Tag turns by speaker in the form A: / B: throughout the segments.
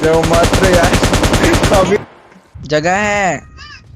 A: जो मात्र यार अभी
B: जगह है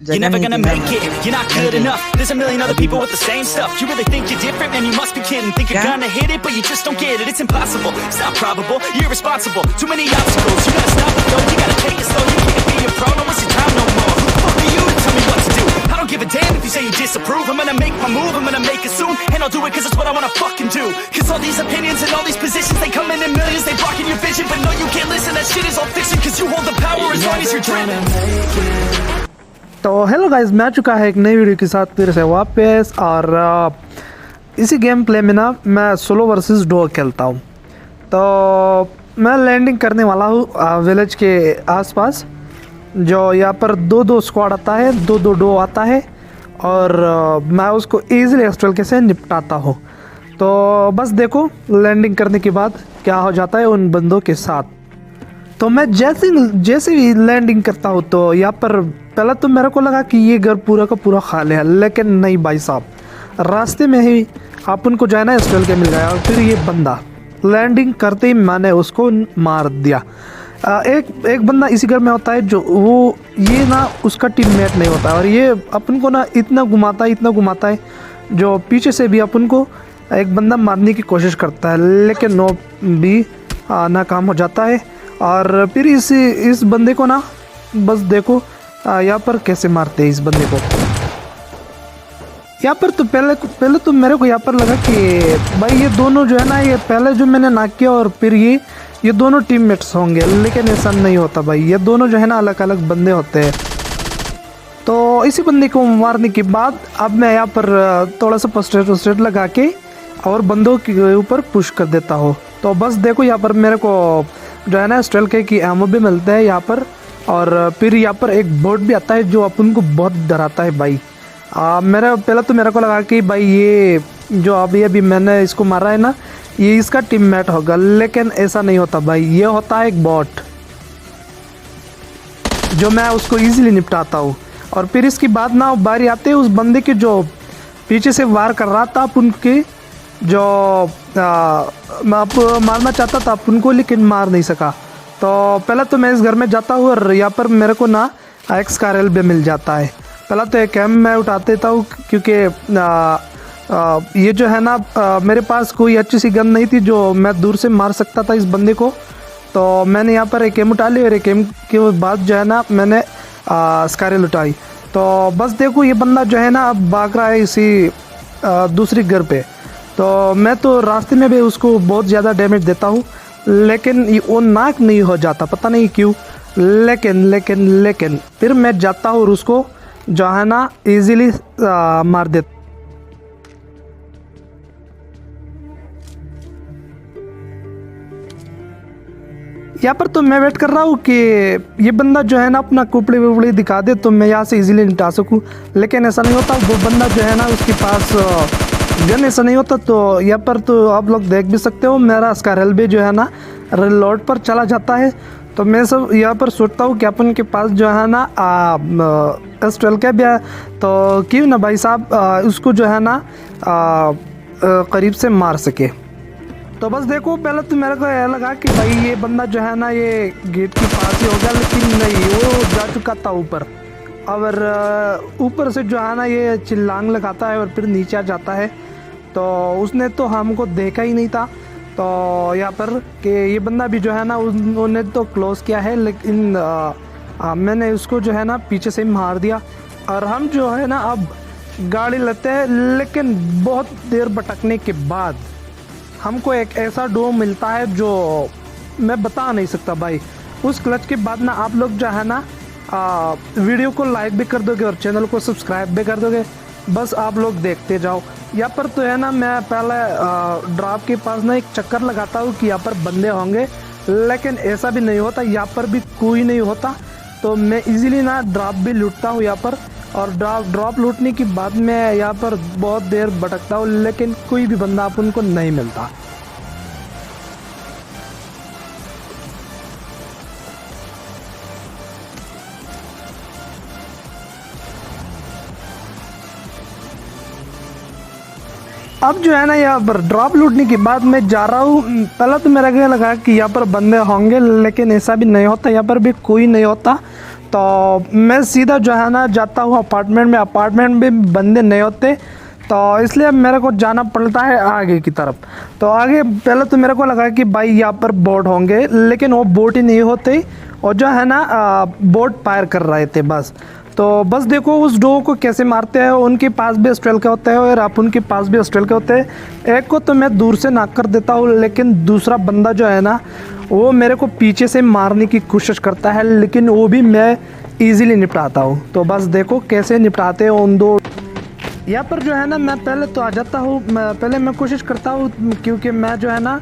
C: You're never gonna make it, you're not good enough. There's a million other people with the same stuff. You really think you're different? Man, you must be kidding. Think you're gonna hit it, but you just don't get it. It's impossible, it's not probable, you're irresponsible. Too many obstacles, you gotta stop it though. You gotta take it slow, you can't be a pro. Don't waste your time no more. Who the fuck are you to tell me what to do? I don't give a damn if you say you disapprove. I'm gonna make my move, I'm gonna make it soon. And I'll do it cause it's what I wanna fucking do. Cause all these opinions and all these positions, they come in millions. They blocking your vision, but no you can't listen. That shit is all fiction. Cause you hold the power as long as you're driven.
D: तो hello guys, मैं आ चुका है एक नई video के साथ फिर से वापस। और इसी गेम प्ले में ना मैं सोलो वर्सेस डुओ खेलता हूँ। तो मैं लैंडिंग करने वाला हूँ विलेज के आसपास। जो यहाँ पर दो स्क्वाड आता है, दो डुओ आता है और मैं उसको ईजिली एक्सट्रल के से निपटाता हूँ। तो बस देखो लैंडिंग करने के बाद क्या हो जाता है उन बंदों के साथ। तो मैं जैसे ही लैंडिंग करता हूँ तो यहाँ पर पहले तो मेरे को लगा कि ये घर पूरा का पूरा खाली है, लेकिन नहीं भाई साहब, रास्ते में ही अपन को जो है ना एक्सट्रल के मिल गया। और फिर ये बंदा लैंडिंग करते ही मैंने उसको मार दिया। एक बंदा इसी घर में होता है जो वो ये ना उसका टीममेट नहीं होता और ये अपन को ना इतना घुमाता है जो पीछे से भी अपन को एक बंदा मारने की कोशिश करता है, लेकिन वो भी नाकाम हो जाता है। और फिर इस बंदे को ना बस देखो यहाँ पर कैसे मारते हैं इस बंदे को। यहाँ पर तो पहले तो मेरे को यहाँ पर लगा कि भाई ये दोनों जो है ना, ये पहले जो मैंने नाक किया और फिर ये दोनों टीममेट्स होंगे, लेकिन ऐसा नहीं होता भाई। ये दोनों जो है ना अलग अलग बंदे होते हैं। तो इसी बंदे को मारने के बाद अब मैं यहाँ पर थोड़ा सा फर्स्ट लगा के और बंदों के ऊपर पुश कर देता हूँ। तो बस देखो यहाँ पर मेरे को जो है ना स्ट्रेल की एमओ भी मिलता है यहाँ पर। और फिर यहाँ पर एक बोट भी आता है जो अपन को बहुत डराता है भाई। पहले तो मेरे को लगा कि भाई ये जो अभी मैंने इसको मारा है ना, ये इसका टीममेट होगा, लेकिन ऐसा नहीं होता भाई। ये होता है एक बॉट जो मैं उसको इजीली निपटाता हूँ। और फिर इसके बाद ना बारी आते है उस बंदे के जो पीछे से वार कर रहा था अपन के, जो मैं आपको मारना चाहता था अपन को, लेकिन मार नहीं सका। तो पहले तो मैं इस घर में जाता हूँ और यहाँ पर मेरे को ना एक्स कारल भी मिल जाता है। पहले तो एक एम मैं उठा देता हूँ क्योंकि ये जो है ना मेरे पास कोई अच्छी सी गन नहीं थी जो मैं दूर से मार सकता था इस बंदे को। तो मैंने यहाँ पर एक एम उठा ली और एक एम के बाद जो है ना मैंने स्कारल उठाई। तो बस देखो ये बंदा जो है ना अब भाग रहा है इसी दूसरी घर पे। तो मैं तो रास्ते में भी उसको बहुत ज़्यादा डैमेज देता हूँ, लेकिन वो नाक नहीं हो जाता, पता नहीं क्यों। लेकिन फिर मैं जाता हूँ और उसको जो है ना इजीली मार देता। यहाँ पर तो मैं वेट कर रहा हूँ कि ये बंदा जो है ना अपना कुपड़ी वुपड़ी दिखा दे तो मैं यहाँ से इजीली निपटा सकूँ, लेकिन ऐसा नहीं होता। वो बंदा जो है ना उसके पास गन ऐसा नहीं होता। तो यहाँ पर तो आप लोग देख भी सकते हो मेरा स्कारल भी जो है ना रिलोड पर चला जाता है। तो मैं सब यहाँ पर सोचता हूँ कि अपन के पास जो है ना S12 का भी है, तो क्यों ना भाई साहब उसको जो है ना करीब से मार सके। तो बस देखो पहले तो मेरे को यह लगा कि भाई ये बंदा जो है ना ये गेट के पास ही होगा, लेकिन नहीं, वो जा चुका था ऊपर। और ऊपर से जो है ना ये चिल्लांग लगाता है और फिर नीचे आ जाता है। तो उसने तो हमको देखा ही नहीं था। तो यहाँ पर कि ये बंदा भी जो है ना उन्होंने तो क्लोज किया है, लेकिन मैंने उसको जो है ना पीछे से मार दिया। और हम जो है ना अब गाड़ी लेते हैं, लेकिन बहुत देर भटकने के बाद हमको एक ऐसा डो मिलता है जो मैं बता नहीं सकता भाई। उस क्लच के बाद ना आप लोग जो है ना वीडियो को लाइक भी कर दोगे और चैनल को सब्सक्राइब भी कर दोगे। बस आप लोग देखते जाओ। यहाँ पर तो है ना मैं पहले ड्रॉप के पास ना एक चक्कर लगाता हूँ कि यहाँ पर बंदे होंगे, लेकिन ऐसा भी नहीं होता, यहाँ पर भी कोई नहीं होता। तो मैं इजीली ना ड्रॉप भी लूटता हूँ यहाँ पर। और ड्रॉप लूटने के बाद मैं यहाँ पर बहुत देर भटकता हूँ, लेकिन कोई भी बंदा अपन को नहीं मिलता। अब जो है ना यहाँ पर ड्रॉप लूटने के बाद मैं जा रहा हूँ। पहले तो मेरा क्या लगा कि यहाँ पर बंदे होंगे, लेकिन ऐसा भी नहीं होता, यहाँ पर भी कोई नहीं होता। तो मैं सीधा जो है ना जाता हूँ अपार्टमेंट में। अपार्टमेंट में बंदे नहीं होते, तो इसलिए मेरे को जाना पड़ता है आगे की तरफ। तो आगे पहले तो मेरे को लगा कि भाई यहाँ पर बोट होंगे, लेकिन वो बोट ही नहीं होते, और जो है ना बोट फायर कर रहे थे बस। तो बस देखो उस डो को कैसे मारते हैं। उनके पास भी अस्ट्रेल के होते हैं और आप उनके पास भी अस्ट्रेल के होते हैं। एक को तो मैं दूर से नाक कर देता हूँ, लेकिन दूसरा बंदा जो है ना वो मेरे को पीछे से मारने की कोशिश करता है, लेकिन वो भी मैं ईजिली निपटाता हूँ। तो बस देखो कैसे निपटाते हैं उन दो। यहाँ पर जो है ना मैं पहले तो आ जाता हूँ, पहले मैं कोशिश करता हूँ क्योंकि मैं जो है ना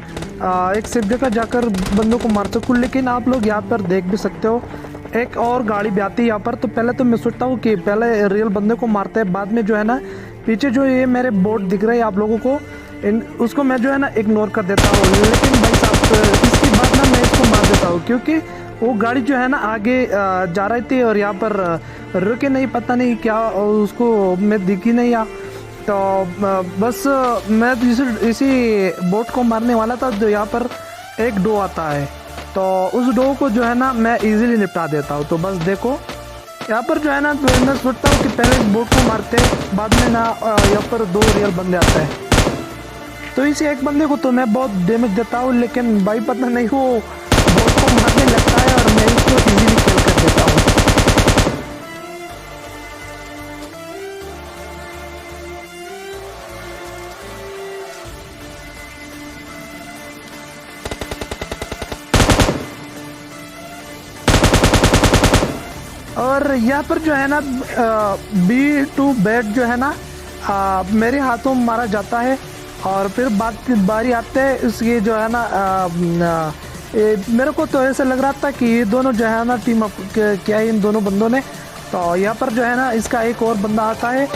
D: एक सेफ जगह जाकर बंदों को मार सकूँ। लेकिन आप लोग यहाँ पर देख भी सकते हो एक और गाड़ी भी आती है यहाँ पर। तो पहले तो मैं सोचता हूँ कि पहले रियल बंदे को मारते हैं, बाद में जो है ना पीछे जो ये मेरे बोट दिख रहे हैं आप लोगों को, उसको मैं जो है ना इग्नोर कर देता हूँ। लेकिन भाई साहब इसके बाद ना मैं इसको मार देता हूँ, क्योंकि वो गाड़ी जो है ना आगे जा रही थी और यहाँ पर रुके नहीं, पता नहीं क्या उसको मैं दिखी नहीं। तो बस मैं इसी बोट को मारने वाला था, जो यहाँ पर एक डो आता है। तो उस डो को जो है ना मैं इजीली निपटा देता हूँ। तो बस देखो यहाँ पर जो है ना मैं सोचता हूँ कि पहले बोट को मारते हैं, बाद में ना यहाँ पर दो रियल बंदे आते हैं। तो इसी एक बंदे को तो मैं बहुत डैमेज देता हूँ, लेकिन भाई पता नहीं वो बोट को मारने लगता है और मैं इसको इजीली किल कर देता हूँ। और यहाँ पर जो है ना B2 बैट जो है ना मेरे हाथों में मारा जाता है। और फिर बारी आते हैं इसकी जो है ना मेरे को तो ऐसा लग रहा था कि ये दोनों जो है ना टीम अप किया है इन दोनों बंदों ने। तो यहाँ पर जो है ना इसका एक और बंदा आता है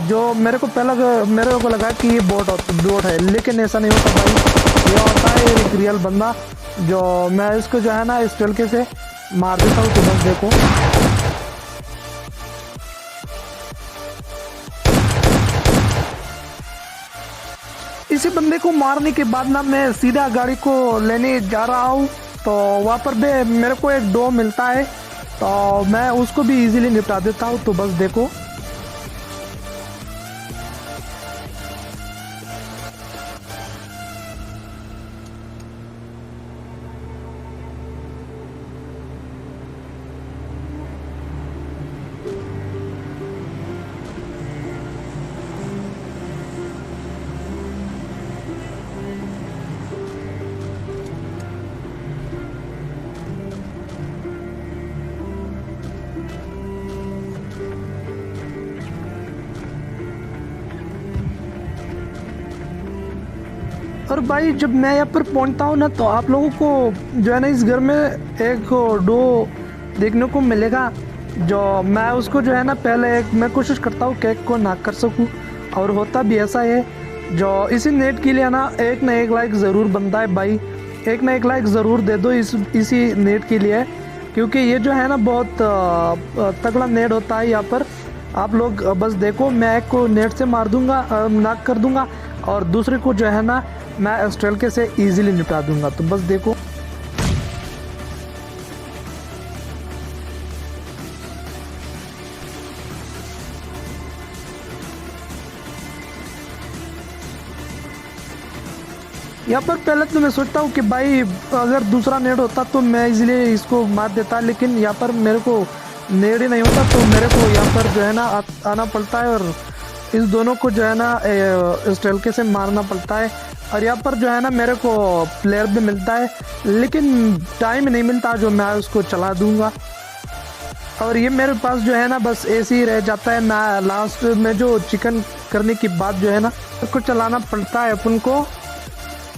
D: जो मेरे को लगा कि ये बोट है, लेकिन ऐसा नहीं होता भाई। ये होता है एक रियल बंदा, जो मैं इसको जो है ना इस तरीके से मार देता हूँ। तो बस देखो इसी बंदे को मारने के बाद ना मैं सीधा गाड़ी को लेने जा रहा हूँ। तो वहाँ पर भी मेरे को एक डो मिलता है, तो मैं उसको भी इजीली निपटा देता हूँ। तो बस देखो और भाई जब मैं यहाँ पर पहुँचता हूँ ना, तो आप लोगों को जो है ना इस घर में एक डो देखने को मिलेगा, जो मैं उसको जो है ना पहले मैं कोशिश करता हूँ केक को नाक कर सकूँ। और होता भी ऐसा है, जो इसी नेट के लिए ना एक लाइक ज़रूर बनता है भाई। एक ना एक लाइक ज़रूर दे दो इसी नेट के लिए, क्योंकि ये जो है ना बहुत तगड़ा नेट होता है यहाँ पर। आप लोग बस देखो, मैं एक को नेट से मार दूंगा, नाक कर दूंगा, और दूसरे को जो है ना मैं अस्ट्रेल के से इजीली निपटा दूंगा। तो बस देखो यहाँ पर पहले तो मैं सोचता हूँ कि भाई अगर दूसरा नेट होता तो मैं इजीली इसको मार देता, लेकिन यहाँ पर मेरे को नेट ही नहीं होता, तो मेरे को यहाँ पर जो है ना आना पड़ता है और इस दोनों को जो है ना इस तरीके से मारना पड़ता है। और यहाँ पर जो है ना मेरे को प्लेयर भी मिलता है, लेकिन टाइम नहीं मिलता जो मैं उसको चला दूंगा। और ये मेरे पास जो है ना बस ऐसे ही रह जाता है ना। लास्ट में जो चिकन करने के बाद जो है ना उसको चलाना पड़ता है अपन को।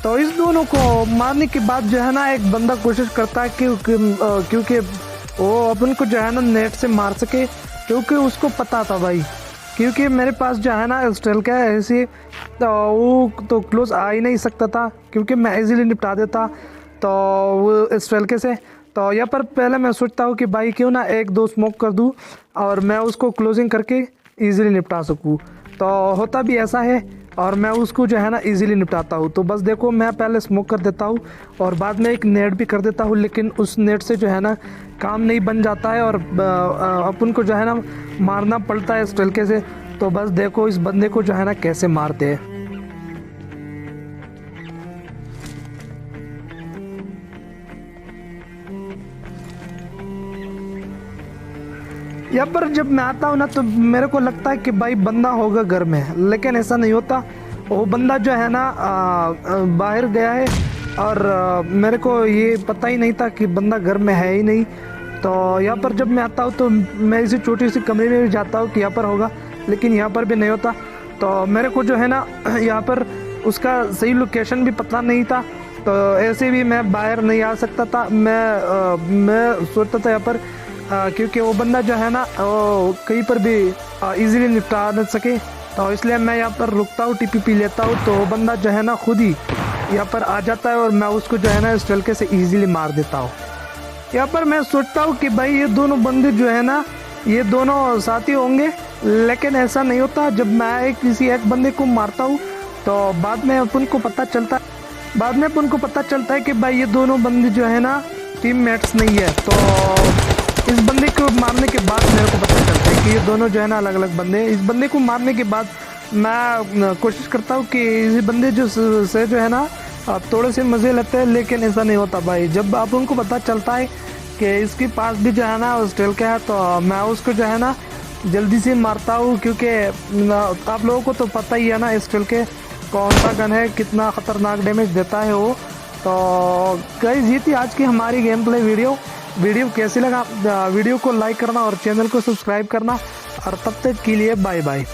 D: तो इस दोनों को मारने के बाद जो है ना एक बंदा कोशिश करता है क्योंकि वो अपन को जो है ना नेट से मार सके, क्योंकि उसको पता था भाई, क्योंकि मेरे पास जो है ना स्टेल का ऐसे तो वो तो क्लोज आ ही नहीं सकता था, क्योंकि मैं इजीली निपटा देता तो वो स्टेल के से। तो यहाँ पर पहले मैं सोचता हूँ कि भाई क्यों ना एक दो स्मोक कर दूँ और मैं उसको क्लोजिंग करके इजीली निपटा सकूँ। तो होता भी ऐसा है, और मैं उसको जो है ना इजीली निपटाता हूँ। तो बस देखो मैं पहले स्मोक कर देता हूँ और बाद में एक नेट भी कर देता हूँ, लेकिन उस नेट से जो है ना काम नहीं बन जाता है और अपन को जो है ना मारना पड़ता है इस तरीके से। तो बस देखो इस बंदे को जो है ना कैसे मारते हैं। यहाँ पर जब मैं आता हूँ ना तो मेरे को लगता है कि भाई बंदा होगा घर में, लेकिन ऐसा नहीं होता। वो बंदा जो है ना बाहर गया है और मेरे को ये पता ही नहीं था कि बंदा घर में है ही नहीं। तो यहाँ पर जब मैं आता हूँ तो मैं इसी छोटी सी कमरे में भी जाता हूँ कि यहाँ पर होगा, लेकिन यहाँ पर भी नहीं होता। तो मेरे को जो है ना यहाँ पर उसका सही लोकेशन भी पता नहीं था, तो ऐसे भी मैं बाहर नहीं आ सकता था। मैं सोचता था यहाँ पर क्योंकि वो बंदा जो है ना कहीं पर भी इजीली निपटा न सके, तो इसलिए मैं यहाँ पर रुकता हूँ, टीपी पी लेता हूँ। तो वो बंदा जो है ना खुद ही यहाँ पर आ जाता है और मैं उसको जो है ना इस तरीके से इजीली मार देता हूँ। यहाँ पर मैं सोचता हूँ कि भाई ये दोनों बंदे जो है ना ये दोनों साथी होंगे, लेकिन ऐसा नहीं होता। जब मैं किसी एक बंदे को मारता हूँ तो बाद में अपन को पता चलता है कि भाई ये दोनों बंदे जो है ना टीममेट्स नहीं है। तो इस बंदे को मारने के बाद मेरे को पता चलता है कि ये दोनों जो है ना अलग अलग बंदे हैं। इस बंदे को मारने के बाद मैं कोशिश करता हूँ कि इस बंदे जो है ना थोड़े से मज़े लेते हैं, लेकिन ऐसा नहीं होता भाई। जब आप उनको पता चलता है कि इसके पास भी जो है ना हॉस्टल का है, तो मैं उसको जो है ना जल्दी से मारता हूँ, क्योंकि आप लोगों को तो पता ही है ना हॉस्टल के कौन सा गन है, कितना ख़तरनाक डैमेज देता है वो। तो गाइस ये थी आज की हमारी गेम प्ले वीडियो कैसी लगा वीडियो को लाइक करना और चैनल को सब्सक्राइब करना, और तब तक के लिए बाय बाय।